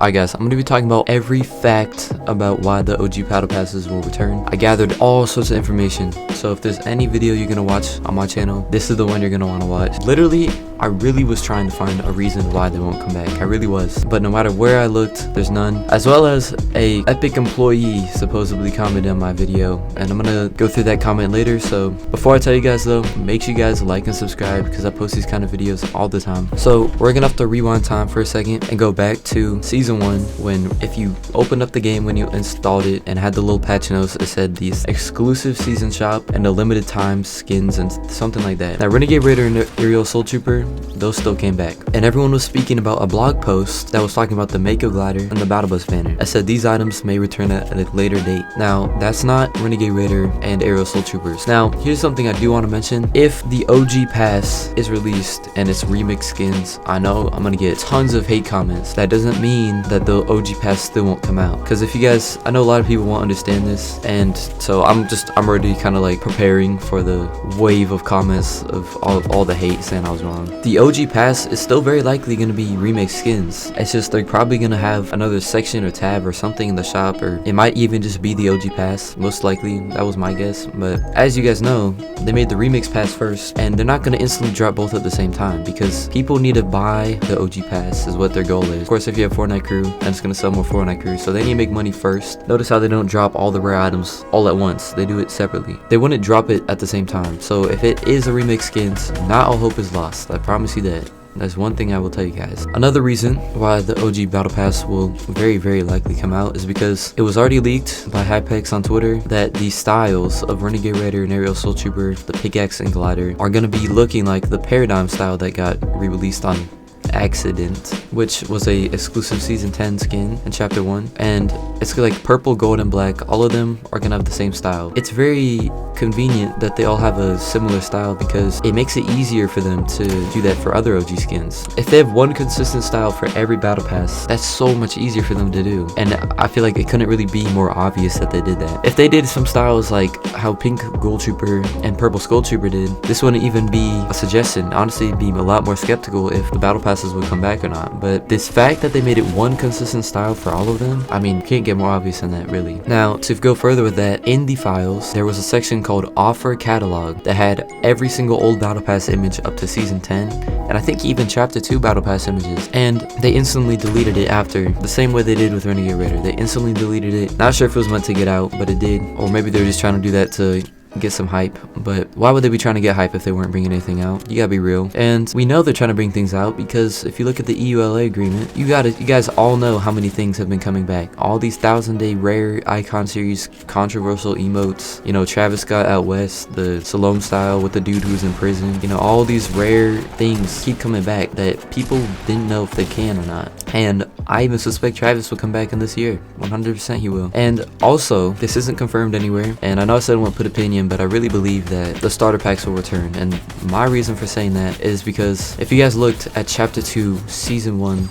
Alright guys, I'm going to be talking about every fact about why the OG Battle Passes will return. I gathered all sorts of information, so if there's any video you're going to watch on my channel, this is the one you're going to want to watch. Literally, I really was trying to find a reason why they won't come back. I really was. But no matter where I looked, there's none. As well as a epic employee supposedly commented on my video, and I'm going to go through that comment later. So before I tell you guys though, make sure you guys like and subscribe because I post these kind of videos all the time. So we're going to have to rewind time for a second and go back to season 1 when if you opened up the game when you installed it and had the little patch notes, it said these exclusive season shop and the limited time skins and something like that. Now Renegade Raider and Aerial Soul Trooper, those still came back, and everyone was speaking about a blog post that was talking about the Mako Glider and the Battle Bus banner. I said these items may return at a later date. Now that's not Renegade Raider and Aerial Soul Troopers. Now here's something I do want to mention. If the OG pass is released and it's remixed skins, I know I'm gonna get tons of hate comments. That doesn't mean that the OG pass still won't come out, because if you guys, I know a lot of people won't understand this, and so I'm already kind of like preparing for the wave of comments of all the hate saying I was wrong. The OG pass is still very likely going to be remixed skins. It's just they're probably going to have another section or tab or something in the shop, or it might even just be the OG pass. Most likely, that was my guess. But as you guys know, they made the remix pass first, and they're not going to instantly drop both at the same time because people need to buy the OG pass is what their goal is. Of course, if you have Fortnite crew, then it's going to sell more Fortnite crew, so they need to make money first. Notice how they don't drop all the rare items all at once. They do it separately. They wouldn't drop it at the same time. So if it is a remix skins, not all hope is lost. I promise you that. That's one thing I will tell you guys. Another reason why the OG Battle Pass will very likely come out is because it was already leaked by Hypex on Twitter that the styles of Renegade Raider and Aerial Soul Trooper, the pickaxe and glider, are going to be looking like the Paradigm style that got re-released on accident, which was a exclusive season 10 skin in chapter 1, and it's like purple, gold, and black. All of them are gonna have the same style. It's very convenient that they all have a similar style because it makes it easier for them to do that for other OG skins. If they have one consistent style for every battle pass, that's so much easier for them to do, and I feel like it couldn't really be more obvious that they did that. If they did some styles like how pink gold trooper and purple skull trooper did, this wouldn't even be a suggestion. Honestly, it'd be a lot more skeptical if the battle passes would come back or not. But this fact that they made it one consistent style for all of them, I mean, can't get more obvious than that, really. Now, to go further with that, in the files, there was a section called Offer Catalog that had every single old Battle Pass image up to Season 10, and I think even Chapter 2 Battle Pass images, and they instantly deleted it after, the same way they did with Renegade Raider. They instantly deleted it. Not sure if it was meant to get out, but it did, or maybe they were just trying to do that to get some hype. But why would they be trying to get hype if they weren't bringing anything out? You gotta be real. And we know they're trying to bring things out because if you look at the EULA agreement, you guys all know how many things have been coming back. All these 1000-day rare icon series, controversial emotes, you know, Travis Scott out west, the Salome style with the dude who's in prison, you know, all these rare things keep coming back that people didn't know if they can or not. And I even suspect Travis will come back in this year. 100% he will. And also, this isn't confirmed anywhere, and I know I said I won't put opinion, but I really believe that the starter packs will return. And my reason for saying that is because if you guys looked at chapter 2 season 1,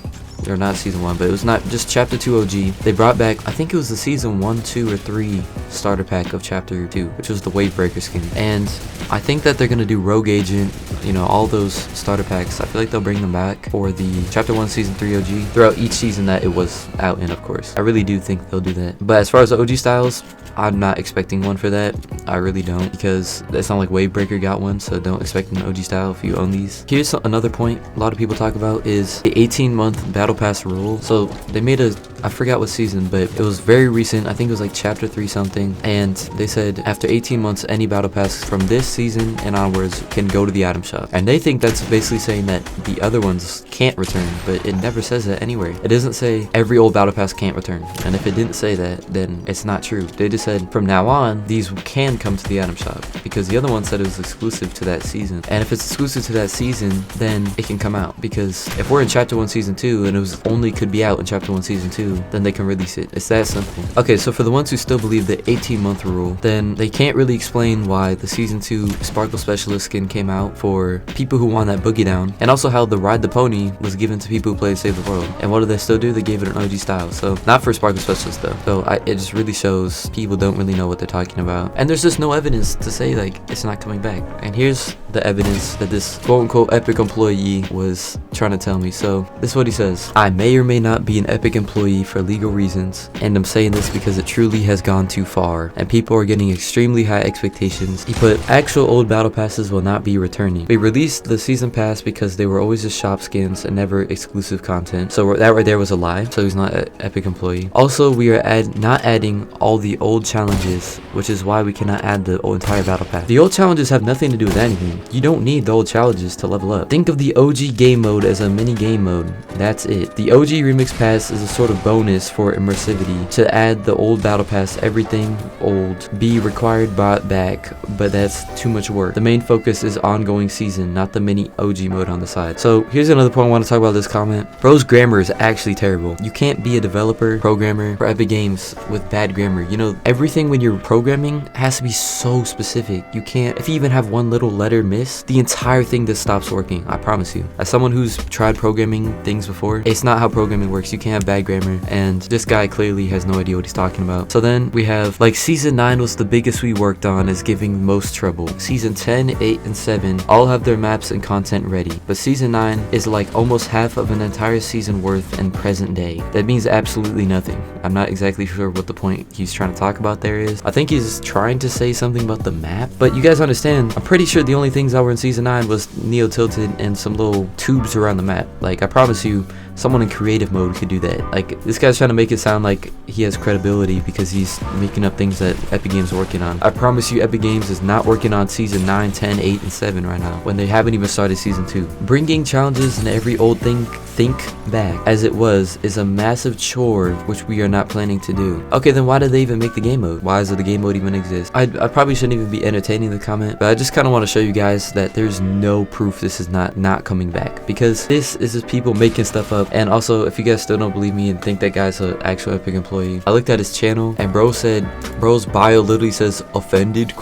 or not season 1, but it was not just chapter 2 OG, they brought back, I think it was the season 1, 2, or 3 starter pack of chapter 2, which was the Wavebreaker skin. And I think that they're gonna do Rogue Agent, you know, all those starter packs. I feel like they'll bring them back for the chapter 1 season 3 OG throughout each season that it was out in, of course. I really do think they'll do that. But as far as the OG styles, I'm not expecting one for that. I really don't, because it's not like Wavebreaker got one, so don't expect an OG style if you own these. Here's another point a lot of people talk about is the 18-month Battle Pass rule. So they made a, I forgot what season, but it was very recent. I think it was like chapter 3 something, and they said after 18 months any battle pass from this season and onwards can go to the item shop. And they think that's basically saying that the other ones can't return, but it never says that anywhere. It doesn't say every old battle pass can't return, and if it didn't say that, then it's not true. They just said from now on these can come to the item shop, because the other one said it was exclusive to that season, and if it's exclusive to that season, then it can come out. Because if we're in chapter 1 season 2 and it was only could be out in chapter 1 season 2, then they can release it. It's that simple. Okay, so for the ones who still believe the 18-month rule, then they can't really explain why the season 2 Sparkle Specialist skin came out for people who want that boogie down, and also how the Ride the Pony was given to people who play Save the World. And what do they still do? They gave it an OG style. So not for Sparkle Specialist though. So it just really shows people don't really know what they're talking about, and there's just no evidence to say like it's not coming back. And here's the evidence that this quote-unquote epic employee was trying to tell me. So this is what he says: I may or may not be an epic employee for legal reasons, and I'm saying this because it truly has gone too far and people are getting extremely high expectations. He put, actual old battle passes will not be returning. We released the season pass because they were always just shop skins and never exclusive content. So that right there was a lie. So he's not an epic employee. Also, we are not adding all the old challenges, which is why we cannot add the entire battle pass. The old challenges have nothing to do with anything. You don't need the old challenges to level up. Think of the OG game mode as a mini game mode. That's it. The OG remix pass is a sort of bonus for immersivity. To add the old battle pass, everything old be required brought back, but that's too much work. The main focus is ongoing season, not the mini OG mode on the side. So here's another point I want to talk about this comment. Bro's grammar is actually terrible. You can't be a developer, programmer for Epic Games with bad grammar. You know, everything when you're programming has to be so specific. You can't, if you even have one little letter miss, the entire thing just stops working. I promise you. As someone who's tried programming things before, it's not how programming works. You can't have bad grammar, and this guy clearly has no idea what he's talking about. So then we have, like, season 9 was the biggest we worked on, is giving most trouble. Season 10, 8, and 7 all have their maps and content ready, but season 9 is like almost half of an entire season worth in present day. That means absolutely nothing. I'm not exactly sure what the point he's trying to talk about there is. I think he's trying to say something about the map, but you guys understand, I'm pretty sure the only things that were in season 9 was Neo Tilted and some little tubes around the map. Like, I promise you, someone in creative mode could do that. Like, this guy's trying to make it sound like he has credibility because he's making up things that Epic Games are working on. I promise you, Epic Games is not working on season 9, 10, 8, and 7 right now, when they haven't even started season 2. Bringing challenges and every old thing think back as it was is a massive chore which we are not planning to do. Okay, then why did they even make the game mode? Why does the game mode even exist? I probably shouldn't even be entertaining the comment, but I just kind of want to show you guys that there's no proof this is not coming back, because this is just people making stuff up. And also, if you guys still don't believe me and think that guy's an actual Epic employee, I looked at his channel and bro's bio literally says offended ?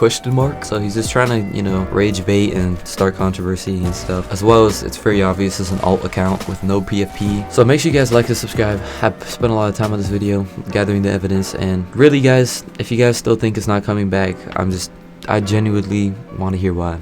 So he's just trying to, you know, rage bait and start controversy and stuff, as well as it's very obvious it's an alt account with no PFP. So make sure you guys like and subscribe. I've spent a lot of time on this video gathering the evidence, and really guys, if you guys still think it's not coming back, I genuinely want to hear why.